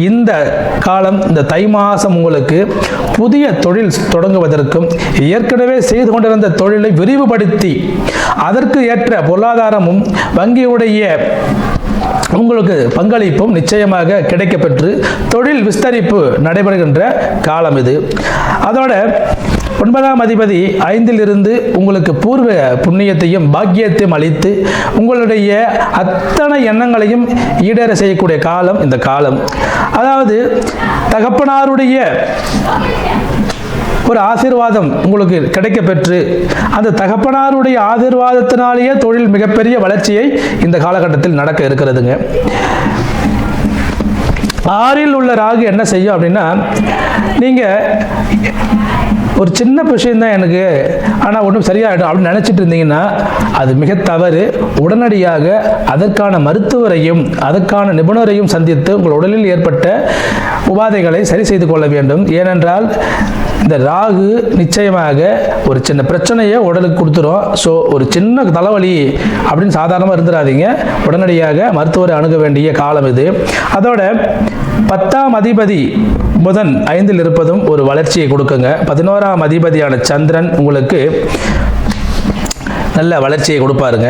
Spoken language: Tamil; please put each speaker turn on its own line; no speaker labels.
இந்த காலம், இந்த தை மாதம் உங்களுக்கு புதிய தொழில் தொடங்குவதற்கும் ஏற்கனவே செய்து கொண்டிருந்த தொழிலை விரிவுபடுத்தி அதற்கு ஏற்ற பொருளாதாரமும் வங்கியுடைய உங்களுக்கு பங்களிப்பும் நிச்சயமாக கிடைக்கப்பெற்று தொழில் விஸ்தரிப்பு நடைபெறுகின்ற காலம் இது. அதோட 9ஆம் அதிபதி 5ல் இருந்து உங்களுக்கு பூர்வ புண்ணியத்தையும் பாக்கியத்தையும் அளித்து உங்களுடைய அத்தனை எண்ணங்களையும் ஈடேற செய்யக்கூடிய காலம் இந்த காலம். அதாவது தகப்பனாருடைய ஒரு ஆசீர்வாதம் உங்களுக்கு கிடைக்கப்பெற்று அந்த தகப்பனாருடைய ஆசீர்வாதத்தினாலேயே தொழில் மிகப்பெரிய வளர்ச்சியை இந்த காலகட்டத்தில் நடக்க இருக்கிறதுங்க. 6ல் உள்ள ராகு என்ன செய்யும் அப்படின்னா, நீங்கள் ஒரு சின்ன விஷயம்தான் எனக்கு, ஆனால் ஒன்றும் சரியாயிடும் அப்படின்னு நினச்சிட்டு இருந்தீங்கன்னா அது மிக தவறு. உடனடியாக அதற்கான மருத்துவரையும் அதற்கான நிபுணரையும் சந்தித்து உங்கள் உடலில் ஏற்பட்ட உபாதைகளை சரி செய்து கொள்ள வேண்டும். ஏனென்றால் இந்த ராகு நிச்சயமாக ஒரு சின்ன பிரச்சனையை உடலுக்கு கொடுத்துரும். ஸோ ஒரு சின்ன தலைவலி அப்படின்னு சாதாரணமாக இருந்துடாதீங்க, உடனடியாக மருத்துவரை அணுக வேண்டிய காலம் இது. அதோட 10ஆம் அதிபதி புதன் 5ல் இருப்பதும் ஒரு வளர்ச்சியை கொடுக்குங்க. 11ஆம் அதிபதியான சந்திரன் உங்களுக்கு நல்ல வளர்ச்சியை கொடுப்பாருங்க.